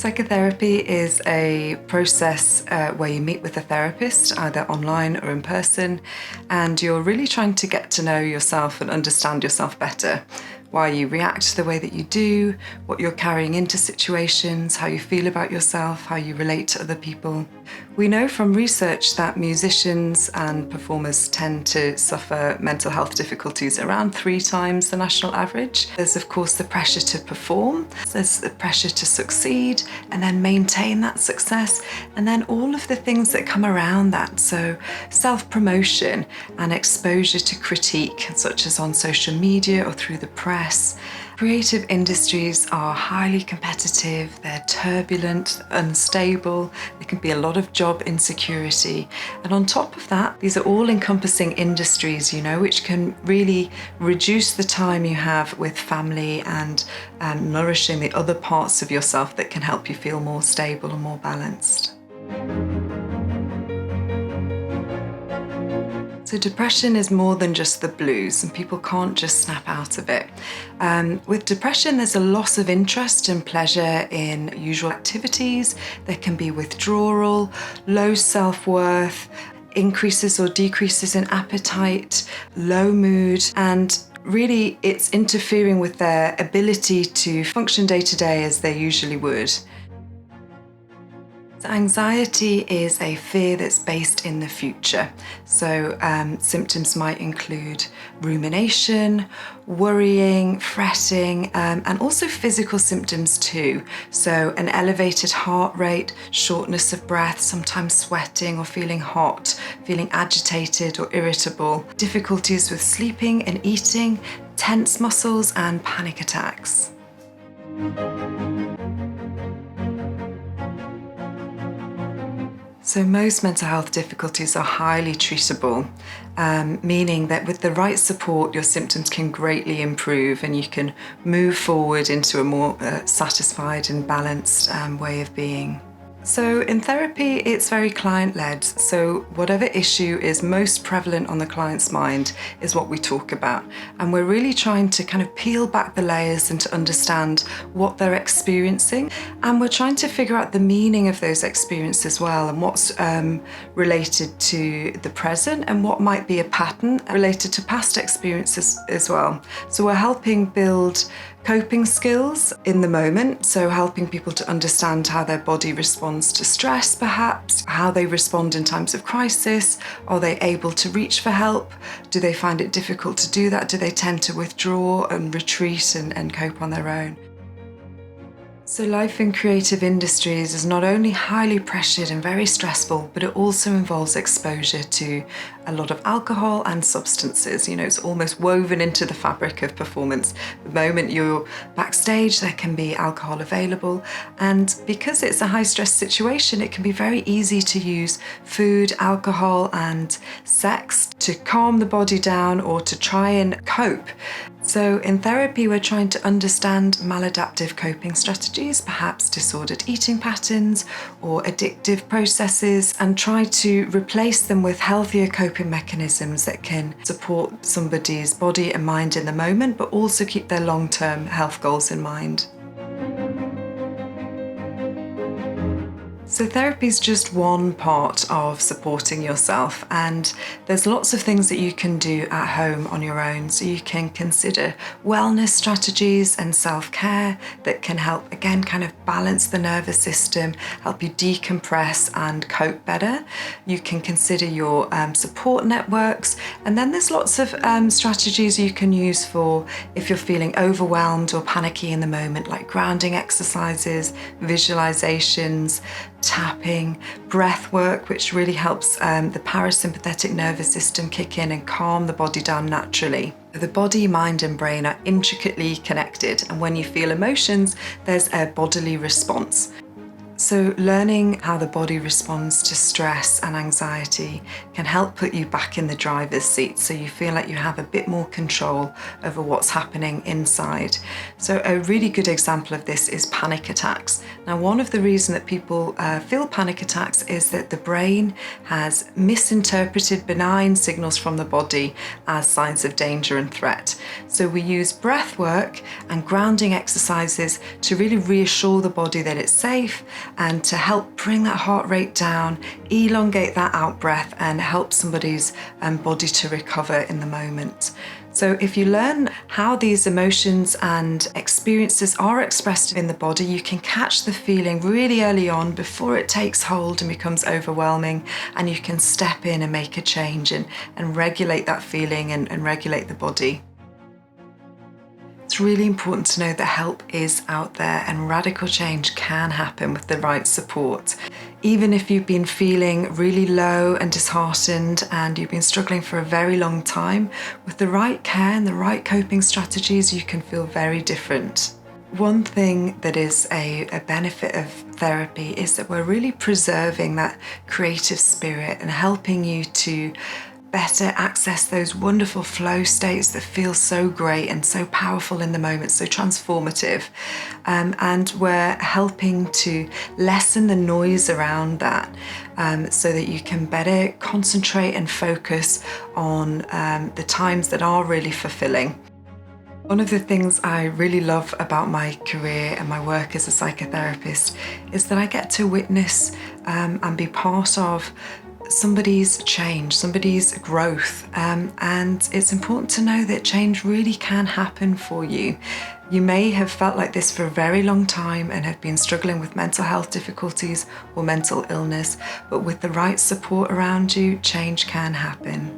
Psychotherapy is a process where you meet with a therapist, either online or in person, and you're really trying to get to know yourself and understand yourself better. Why you react the way that you do, what you're carrying into situations, how you feel about yourself, how you relate to other people. We know from research that musicians and performers tend to suffer mental health difficulties around 3 times the national average. There's of course the pressure to perform, there's the pressure to succeed and then maintain that success, and then all of the things that come around that. So self-promotion and exposure to critique, such as on social media or through the press. Creative industries are highly competitive, they're turbulent, unstable, there can be a lot of job insecurity. And on top of that, these are all encompassing industries, which can really reduce the time you have with family and nourishing the other parts of yourself that can help you feel more stable and more balanced. So depression is more than just the blues, and people can't just snap out of it. With depression, there's a loss of interest and pleasure in usual activities. There can be withdrawal, low self-worth, increases or decreases in appetite, low mood, and really it's interfering with their ability to function day to day as they usually would. Anxiety is a fear that's based in the future. So symptoms might include rumination, worrying, fretting, and also physical symptoms too. So an elevated heart rate, shortness of breath, sometimes sweating or feeling hot, feeling agitated or irritable, difficulties with sleeping and eating, tense muscles, and panic attacks. So most mental health difficulties are highly treatable, meaning that with the right support, your symptoms can greatly improve and you can move forward into a more satisfied and balanced way of being. So in therapy, it's very client-led. So whatever issue is most prevalent on the client's mind is what we talk about. And we're really trying to kind of peel back the layers and to understand what they're experiencing. And we're trying to figure out the meaning of those experiences as well, and what's related to the present and what might be a pattern related to past experiences as well. So we're helping build coping skills in the moment, so helping people to understand how their body responds to stress perhaps, how they respond in times of crisis. Are they able to reach for help? Do they find it difficult to do that? Do they tend to withdraw and retreat and cope on their own? So life in creative industries is not only highly pressured and very stressful, but it also involves exposure to a lot of alcohol and substances. It's almost woven into the fabric of performance. The moment you're backstage, there can be alcohol available. And because it's a high stress situation, it can be very easy to use food, alcohol, and sex to calm the body down or to try and cope. So in therapy, we're trying to understand maladaptive coping strategies, perhaps disordered eating patterns or addictive processes, and try to replace them with healthier coping mechanisms that can support somebody's body and mind in the moment, but also keep their long-term health goals in mind. So therapy is just one part of supporting yourself, and there's lots of things that you can do at home on your own. So you can consider wellness strategies and self-care that can help, again, kind of balance the nervous system, help you decompress and cope better. You can consider your support networks, and then there's lots of strategies you can use for if you're feeling overwhelmed or panicky in the moment, like grounding exercises, visualizations, tapping, breath work, which really helps the parasympathetic nervous system kick in and calm the body down naturally. The body, mind and brain are intricately connected, and when you feel emotions, there's a bodily response. So learning how the body responds to stress and anxiety can help put you back in the driver's seat, so you feel like you have a bit more control over what's happening inside. So a really good example of this is panic attacks. Now, one of the reasons that people feel panic attacks is that the brain has misinterpreted benign signals from the body as signs of danger and threat. So we use breath work and grounding exercises to really reassure the body that it's safe, and to help bring that heart rate down, elongate that out breath, and help somebody's body to recover in the moment. So if you learn how these emotions and experiences are expressed in the body, you can catch the feeling really early on before it takes hold and becomes overwhelming, and you can step in and make a change and regulate that feeling and regulate the body. It's really important to know that help is out there, and radical change can happen with the right support. Even if you've been feeling really low and disheartened and you've been struggling for a very long time, with the right care and the right coping strategies, you can feel very different. One thing that is a benefit of therapy is that we're really preserving that creative spirit and helping you to better access those wonderful flow states that feel so great and so powerful in the moment, so transformative. And we're helping to lessen the noise around that, so that you can better concentrate and focus on the times that are really fulfilling. One of the things I really love about my career and my work as a psychotherapist is that I get to witness and be part of somebody's change, somebody's growth, and it's important to know that change really can happen for you. You may have felt like this for a very long time and have been struggling with mental health difficulties or mental illness, but with the right support around you, change can happen.